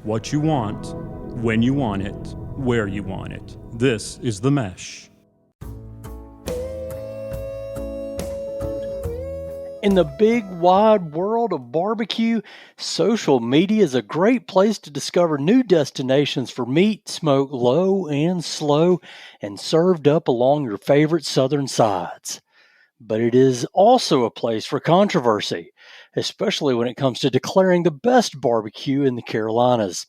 what you want, when you want it, where you want it. This is The Mesh. In the big, wide world of barbecue, social media is a great place to discover new destinations for meat smoked low and slow and served up along your favorite southern sides. But it is also a place for controversy, especially when it comes to declaring the best barbecue in the Carolinas.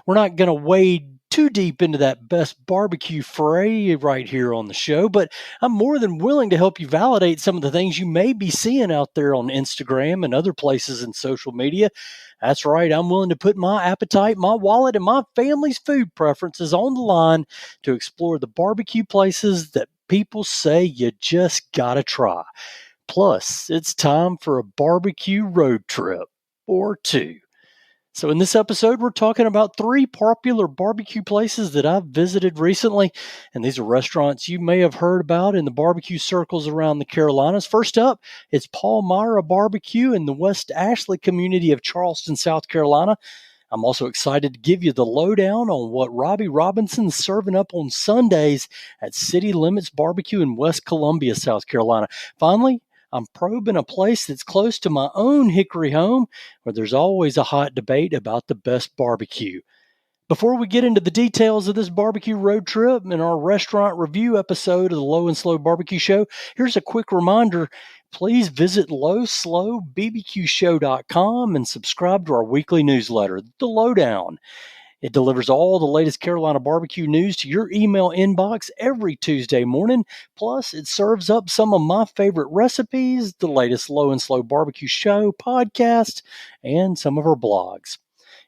We're not going to wade too deep into that best barbecue fray right here on the show, but I'm more than willing to help you validate some of the things you may be seeing out there on Instagram and other places in social media. That's right, I'm willing to put my appetite, my wallet, and my family's food preferences on the line to explore the barbecue places that people say you just gotta try. Plus, it's time for a barbecue road trip or two. So, in this episode, we're talking about 3 popular barbecue places that I've visited recently. And these are restaurants you may have heard about in the barbecue circles around the Carolinas. First up, it's Palmira Barbecue in the West Ashley community of Charleston, South Carolina. I'm also excited to give you the lowdown on what Robbie Robinson's serving up on Sundays at City Limits Barbecue in West Columbia, South Carolina. Finally, I'm probing a place that's close to my own Hickory home, where there's always a hot debate about the best barbecue. Before we get into the details of this barbecue road trip and our restaurant review episode of the Low and Slow Barbecue Show, here's a quick reminder. Please visit lowslowbbqshow.com and subscribe to our weekly newsletter, The Lowdown. It delivers all the latest Carolina barbecue news to your email inbox every Tuesday morning. Plus, it serves up some of my favorite recipes, the latest Low and Slow Barbecue Show podcast, and some of our blogs.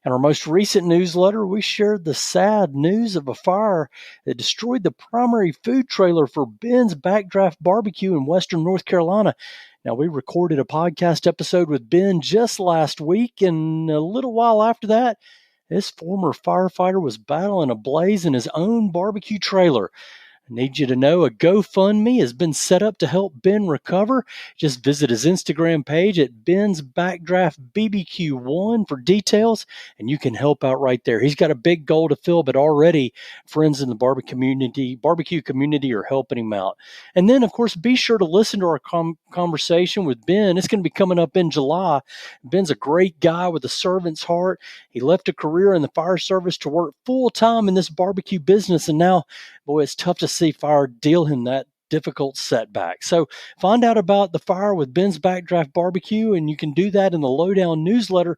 In our most recent newsletter, we shared the sad news of a fire that destroyed the primary food trailer for Ben's Backdraft Barbecue in western North Carolina. Now, we recorded a podcast episode with Ben just last week, and a little while after that, this former firefighter was battling a blaze in his own barbecue trailer. I need you to know a GoFundMe has been set up to help Ben recover. Just visit his Instagram page at Ben's Backdraft BBQ1 for details, and you can help out right there. He's got a big goal to fill, but already friends in the barbecue community are helping him out. And then, of course, be sure to listen to our conversation with Ben. It's going to be coming up in July. Ben's a great guy with a servant's heart. He left a career in the fire service to work full-time in this barbecue business, and now, boy, it's tough to see fire deal him that difficult setback. So find out about the fire with Ben's Backdraft Barbecue, and you can do that in the Lowdown newsletter.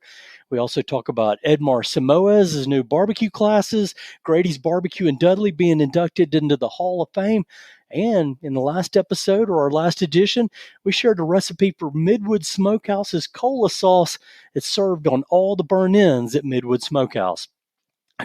We also talk about Edmar Samoa's new barbecue classes, Grady's Barbecue and Dudley being inducted into the Hall of Fame. And in the last episode, or our last edition, we shared a recipe for Midwood Smokehouse's cola sauce. It's served on all the burn-ins at Midwood Smokehouse.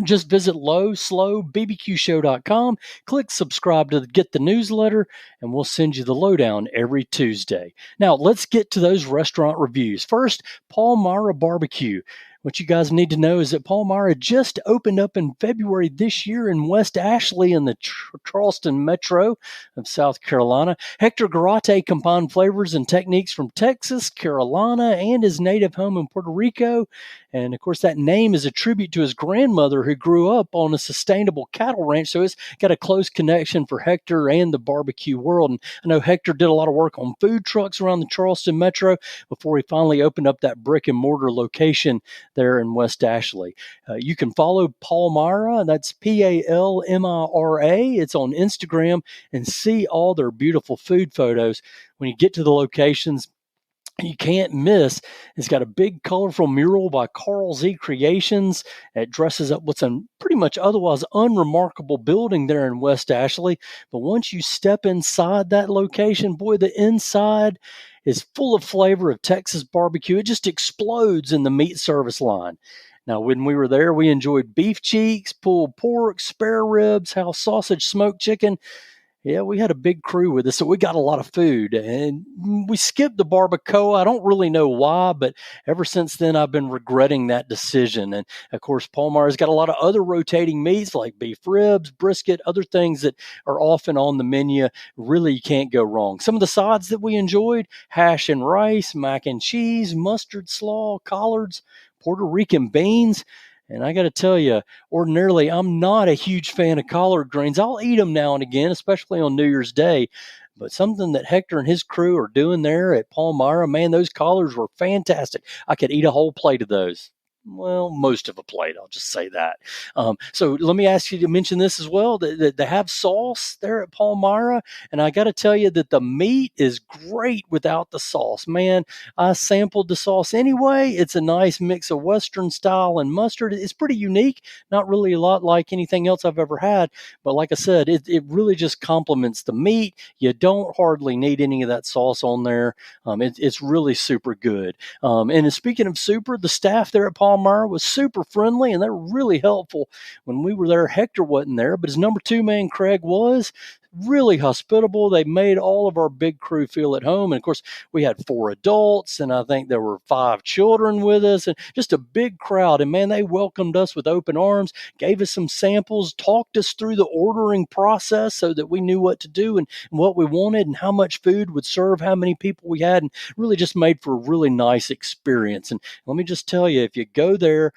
Just visit lowslowbbqshow.com, click subscribe to get the newsletter, and we'll send you the lowdown every Tuesday. Now, let's get to those restaurant reviews. First, Palmira Barbecue. What you guys need to know is that Palmira just opened up in February this year in West Ashley in the Charleston metro of South Carolina. Hector Garate combined flavors and techniques from Texas, Carolina, and his native home in Puerto Rico. And, of course, that name is a tribute to his grandmother who grew up on a sustainable cattle ranch. So it's got a close connection for Hector and the barbecue world. And I know Hector did a lot of work on food trucks around the Charleston metro before he finally opened up that brick and mortar location there in West Ashley. You can follow Palmira, that's Palmira. It's on Instagram, and see all their beautiful food photos. When you get to the locations, you can't miss. It's got a big, colorful mural by Carl Z Creations. It dresses up what's a pretty much otherwise unremarkable building there in West Ashley. But once you step inside that location, boy, the inside is full of flavor of Texas barbecue. It just explodes in the meat service line. Now, when we were there, we enjoyed beef cheeks, pulled pork, spare ribs, house sausage, smoked chicken. Yeah, we had a big crew with us, so we got a lot of food. And we skipped the barbacoa. I don't really know why, but ever since then, I've been regretting that decision. And, of course, Palmira's got a lot of other rotating meats like beef ribs, brisket, other things that are often on the menu. Really, you can't go wrong. Some of the sides that we enjoyed, hash and rice, mac and cheese, mustard slaw, collards, Puerto Rican beans. And I got to tell you, ordinarily, I'm not a huge fan of collard greens. I'll eat them now and again, especially on New Year's Day. But something that Hector and his crew are doing there at Palmyra, man, those collards were fantastic. I could eat a whole plate of those. Well, most of a plate, I'll just say that. So let me ask you to mention this as well. That they have sauce there at Palmyra, and I got to tell you that the meat is great without the sauce. Man, I sampled the sauce anyway. It's a nice mix of Western style and mustard. It's pretty unique, not really a lot like anything else I've ever had. But like I said, it really just complements the meat. You don't hardly need any of that sauce on there. It's really super good. And speaking of super, the staff there at Palmyra was super friendly and they're really helpful. When we were there, Hector wasn't there, but his number two man, Craig, was really hospitable. They made all of our big crew feel at home. And of course, we had 4 adults, and I think there were 5 children with us, and just a big crowd. And man, they welcomed us with open arms, gave us some samples, talked us through the ordering process so that we knew what to do and what we wanted and how much food would serve how many people we had, and really just made for a really nice experience. And let me just tell you, if you go there,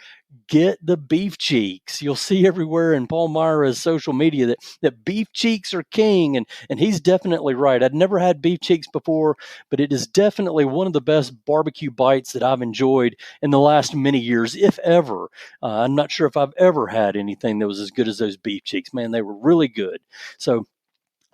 get the beef cheeks. You'll see everywhere in Palmyra's social media that beef cheeks are king, and he's definitely right. I'd never had beef cheeks before, but it is definitely one of the best barbecue bites that I've enjoyed in the last many years, if ever. I'm not sure if I've ever had anything that was as good as those beef cheeks. Man, they were really good. So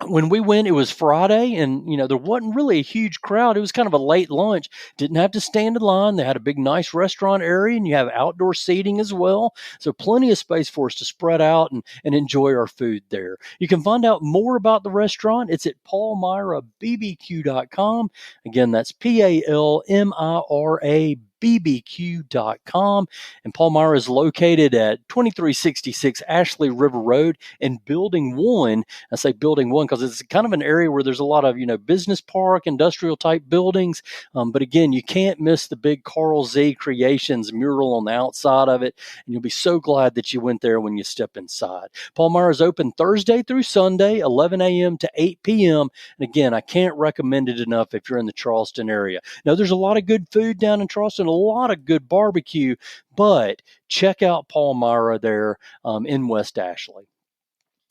when we went, it was Friday, and there wasn't really a huge crowd. It was kind of a late lunch. Didn't have to stand in line. They had a big, nice restaurant area, and you have outdoor seating as well. So plenty of space for us to spread out and enjoy our food there. You can find out more about the restaurant. It's at palmirabbq.com. Again, that's PALMIRA bbq.com. And Palmyra is located at 2366 Ashley River Road in Building 1. I say Building 1 because it's kind of an area where there's a lot of, business park, industrial type buildings. But again, you can't miss the big Carl Z Creations mural on the outside of it. And you'll be so glad that you went there when you step inside. Palmyra is open Thursday through Sunday, 11 a.m. to 8 p.m. And again, I can't recommend it enough if you're in the Charleston area. Now, there's a lot of good food down in Charleston, a lot of good barbecue, but check out Palmyra there in West Ashley.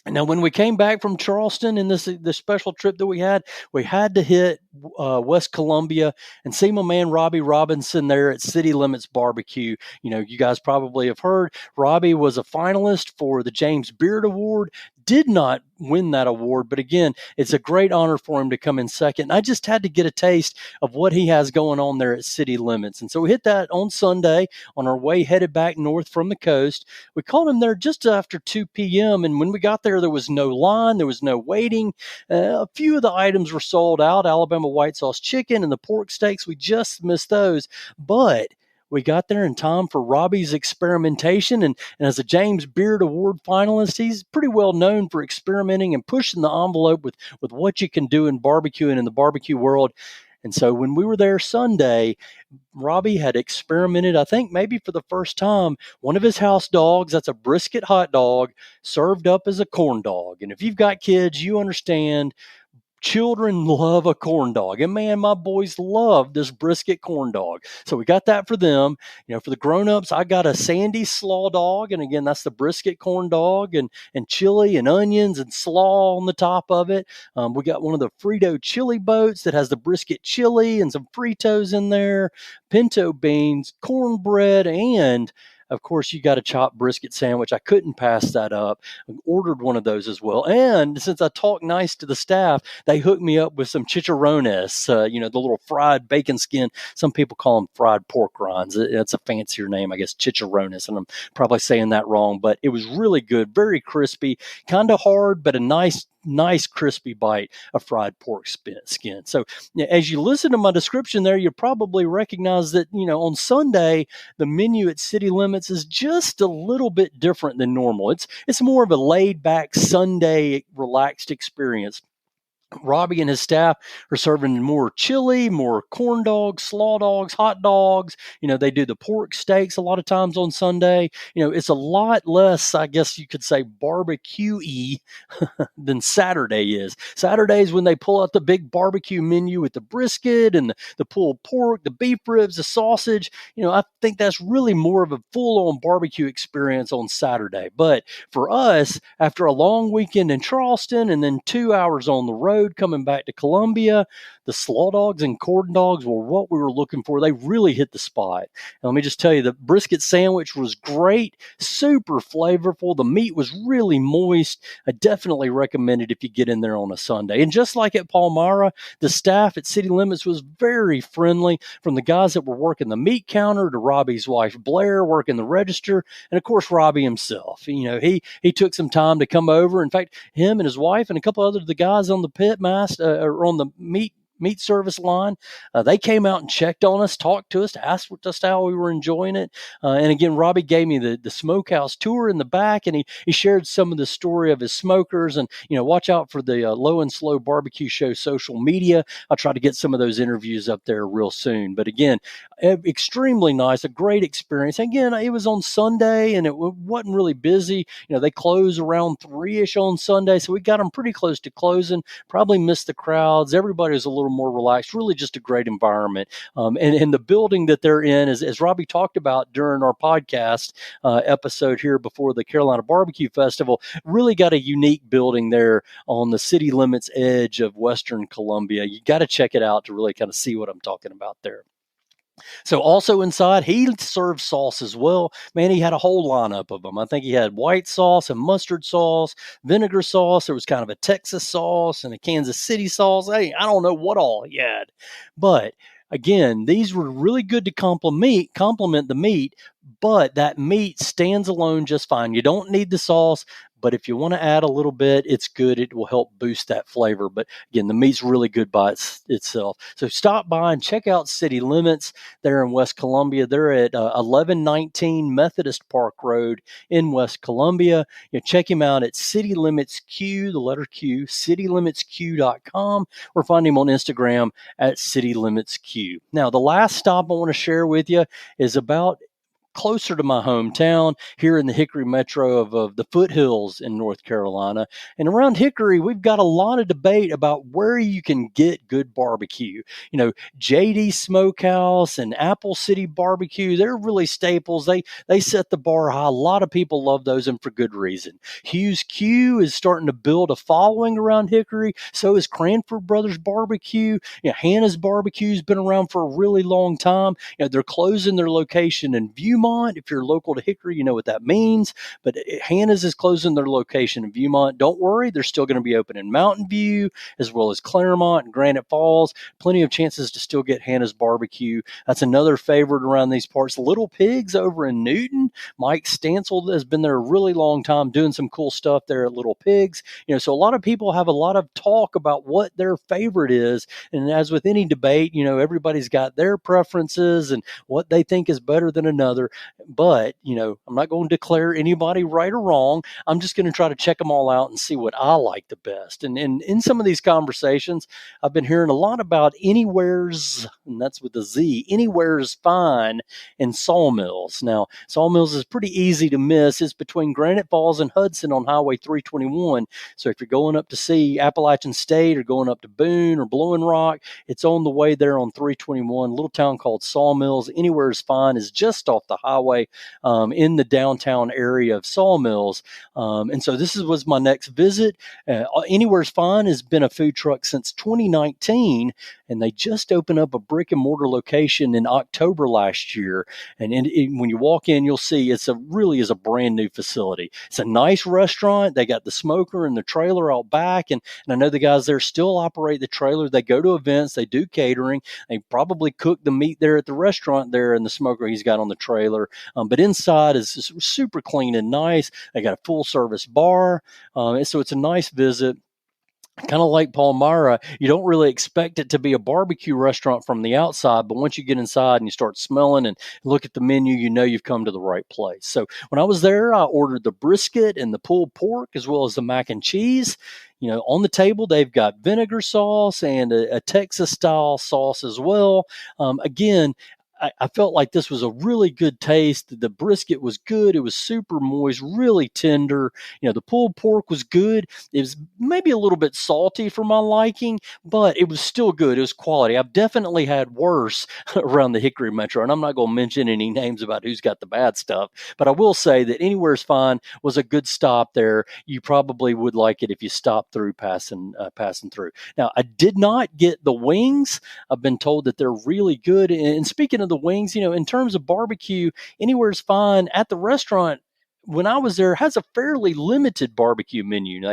Now, when we came back from Charleston in this special trip that we had to hit West Columbia and see my man Robbie Robinson there at City Limits Barbecue. You guys probably have heard Robbie was a finalist for the James Beard Award. Did not win that award, but again, it's a great honor for him to come in second. I just had to get a taste of what he has going on there at City Limits. And so we hit that on Sunday on our way headed back north from the coast. We called him there just after 2 p.m. And when we got there was no line, there was no waiting. A few of the items were sold out, Alabama white sauce chicken and the pork steaks. We just missed those, but we got there in time for Robbie's experimentation. And as a James Beard Award finalist, he's pretty well known for experimenting and pushing the envelope with what you can do in barbecue and in the barbecue world. And so when we were there Sunday, Robbie had experimented, I think maybe for the first time, one of his house dogs, that's a brisket hot dog, served up as a corn dog. And if you've got kids, you understand children love a corn dog. And man, my boys love this brisket corn dog. So we got that for them. For the grown-ups, I got a Sandy slaw dog. And again, that's the brisket corn dog and chili and onions and slaw on the top of it. We got one of the Frito chili boats that has the brisket chili and some Fritos in there, pinto beans, cornbread, and of course, you got a chopped brisket sandwich. I couldn't pass that up. I ordered one of those as well. And since I talked nice to the staff, they hooked me up with some chicharrones, the little fried bacon skin. Some people call them fried pork rinds. It's a fancier name, I guess, chicharrones. And I'm probably saying that wrong, but it was really good, very crispy, kind of hard, but a nice crispy bite of fried pork skin. So as you listen to my description there, you probably recognize that, on Sunday, the menu at City Limits is just a little bit different than normal. It's more of a laid back Sunday relaxed experience. Robbie and his staff are serving more chili, more corn dogs, slaw dogs, hot dogs. They do the pork steaks a lot of times on Sunday. It's a lot less, I guess you could say, barbecue-y than Saturday is. Saturday is when they pull out the big barbecue menu with the brisket and the pulled pork, the beef ribs, the sausage. I think that's really more of a full-on barbecue experience on Saturday. But for us, after a long weekend in Charleston and then 2 hours on the road coming back to Columbia, the slaw dogs and corn dogs were what we were looking for. They really hit the spot. And let me just tell you, the brisket sandwich was great, super flavorful. The meat was really moist. I definitely recommend it if you get in there on a Sunday. And just like at Palmira, the staff at City Limits was very friendly, from the guys that were working the meat counter to Robbie's wife Blair working the register, and of course Robbie himself. He took some time to come over. In fact, him and his wife and a couple other of the guys on the pit mast or on the meat service line. They came out and checked on us, talked to us, asked just how we were enjoying it. And again, Robbie gave me the smokehouse tour in the back, and he shared some of the story of his smokers. And watch out for the Low and Slow Barbecue Show social media. I'll try to get some of those interviews up there real soon. But again, extremely nice, a great experience. Again, it was on Sunday, and it wasn't really busy. They close around 3-ish on Sunday, so we got them pretty close to closing. Probably missed the crowds. Everybody was a little more relaxed. Really, just a great environment. And the building that they're in, as Robbie talked about during our podcast episode here before the Carolina Barbecue Festival, really got a unique building there on the city limits edge of Western Columbia. You got to check it out to really kind of see what I'm talking about there. So also inside, he served sauce as well. Man, he had a whole lineup of them. I think he had white sauce and mustard sauce, vinegar sauce. There was kind of a Texas sauce and a Kansas City sauce. Hey, I don't know what all he had. But again, these were really good to complement the meat, but that meat stands alone just fine. You don't need the sauce. But if you want to add a little bit, it's good. It will help boost that flavor. But again, the meat's really good by itself. So stop by and check out City Limits there in West Columbia. They're at 1119 Methodist Park Road in West Columbia. Check him out at City Limits Q, the letter Q, citylimitsq.com, or find him on Instagram at City Limits Q. Now, the last stop I want to share with you is about closer to my hometown here in the Hickory Metro of the foothills in North Carolina. And around Hickory, we've got a lot of debate about where you can get good barbecue. JD Smokehouse and Apple City Barbecue, they're really staples. They set the bar high. A lot of people love those, and for good reason. Hughes Q is starting to build a following around Hickory. So is Cranford Brothers Barbecue. Hannah's Barbecue's been around for a really long time. They're closing their location in Viewmont. If you're local to Hickory, you know what that means. But Hannah's is closing their location in Viewmont. Don't worry, they're still going to be open in Mountain View, as well as Claremont and Granite Falls. Plenty of chances to still get Hannah's Barbecue. That's another favorite around these parts. Little Pigs over in Newton. Mike Stansel has been there a really long time doing some cool stuff there at Little Pigs. So a lot of people have a lot of talk about what their favorite is. And as with any debate, everybody's got their preferences and what they think is better than another. But, I'm not going to declare anybody right or wrong. I'm just going to try to check them all out and see what I like the best. And in some of these conversations, I've been hearing a lot about Anywhere's, and that's with a Z, Anywhere's Fine and Sawmills. Now, Sawmills is pretty easy to miss. It's between Granite Falls and Hudson on Highway 321. So if you're going up to see Appalachian State or going up to Boone or Blowing Rock, it's on the way there on 321, a little town called Sawmills. Anywhere's Fine is just off the highway in the downtown area of Sawmills. And so this was my next visit. Anywhere's Fine has been a food truck since 2019, and they just opened up a brick and mortar location in October last year. And when you walk in, you'll see it's really is a brand new facility. It's a nice restaurant. They got the smoker and the trailer out back, and I know the guys there still operate the trailer. They go to events, they do catering. They probably cook the meat there at the restaurant there in the smoker he's got on the trailer. But inside is super clean and nice. They got a full service bar. So it's a nice visit. kind of like Palmira, you don't really expect it to be a barbecue restaurant from the outside, but once you get inside and you start smelling and look at the menu, you know you've come to the right place. So when I was there, I ordered the brisket and the pulled pork as well as the mac and cheese. On the table, they've got vinegar sauce and a Texas style sauce as well. Again, I felt like this was a really good taste. The brisket was good. It was super moist, really tender. The pulled pork was good. It was maybe a little bit salty for my liking, but it was still good. It was quality. I've definitely had worse around the Hickory Metro, and I'm not going to mention any names about who's got the bad stuff, but I will say that Anywhere's Fine was a good stop there. You probably would like it if you stopped through passing through. Now, I did not get the wings. I've been told that they're really good. And speaking of the wings, in terms of barbecue, Anywhere's Fine at the restaurant when I was there has a fairly limited barbecue menu.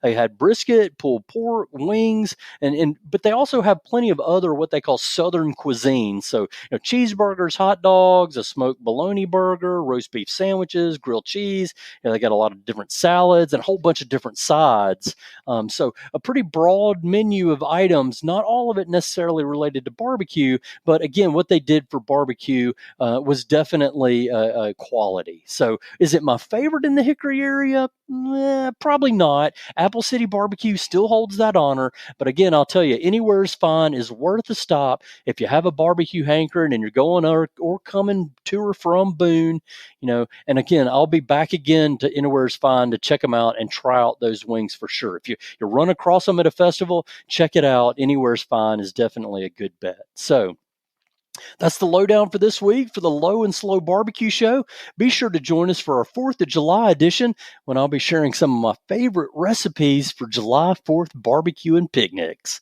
They had brisket, pulled pork, wings, and but they also have plenty of other what they call Southern cuisine. So cheeseburgers, hot dogs, a smoked bologna burger, roast beef sandwiches, grilled cheese. They got a lot of different salads and a whole bunch of different sides. So a pretty broad menu of items. Not all of it necessarily related to barbecue, but again, what they did for barbecue was definitely quality. So is it my favorite in the Hickory area? Probably not. Apple City Barbecue still holds that honor. But again, I'll tell you, Anywhere's Fine is worth a stop if you have a barbecue hankering and you're going or coming to or from Boone. And again, I'll be back again to Anywhere's Fine to check them out and try out those wings for sure. If you run across them at a festival, check it out. Anywhere's Fine is definitely a good bet. So that's the lowdown for this week for the Low and Slow Barbecue Show. Be sure to join us for our 4th of July edition when I'll be sharing some of my favorite recipes for July 4th barbecue and picnics.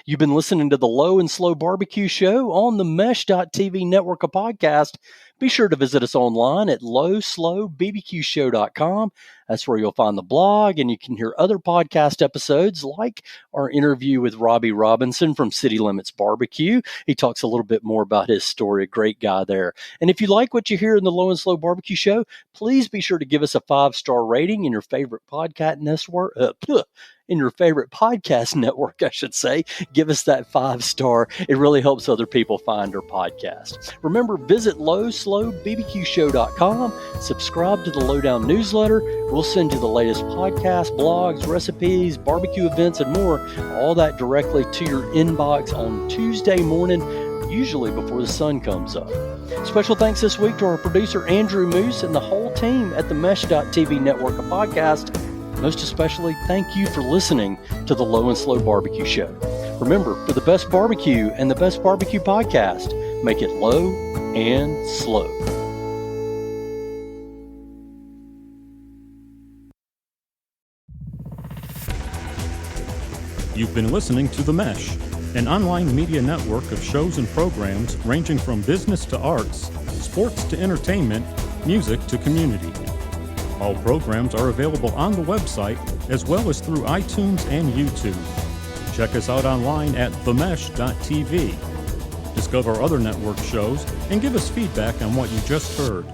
You've been listening to the Low and Slow Barbecue Show on the Mesh.tv network of podcast. Be sure to visit us online at lowslowbbqshow.com. That's where you'll find the blog, and you can hear other podcast episodes like our interview with Robbie Robinson from City Limits Barbecue. He talks a little bit more about his story. A great guy there. And if you like what you hear in the Low and Slow Barbecue Show, please be sure to give us a 5-star rating in your favorite podcast network. In your favorite podcast network, I should say. Give us that 5-star. It really helps other people find our podcast. Remember, visit lowslowbbqshow.com. Subscribe to the Lowdown newsletter. We'll send you the latest podcasts, blogs, recipes, barbecue events, and more. All that directly to your inbox on Tuesday morning, usually before the sun comes up. Special thanks this week to our producer, Andrew Moose, and the whole team at the Mesh.tv network of podcast. Most especially, thank you for listening to the Low and Slow Barbecue Show. Remember, for the best barbecue and the best barbecue podcast, make it low and slow. You've been listening to The Mesh, an online media network of shows and programs ranging from business to arts, sports to entertainment, music to community. All programs are available on the website as well as through iTunes and YouTube. Check us out online at themesh.tv. Discover other network shows and give us feedback on what you just heard.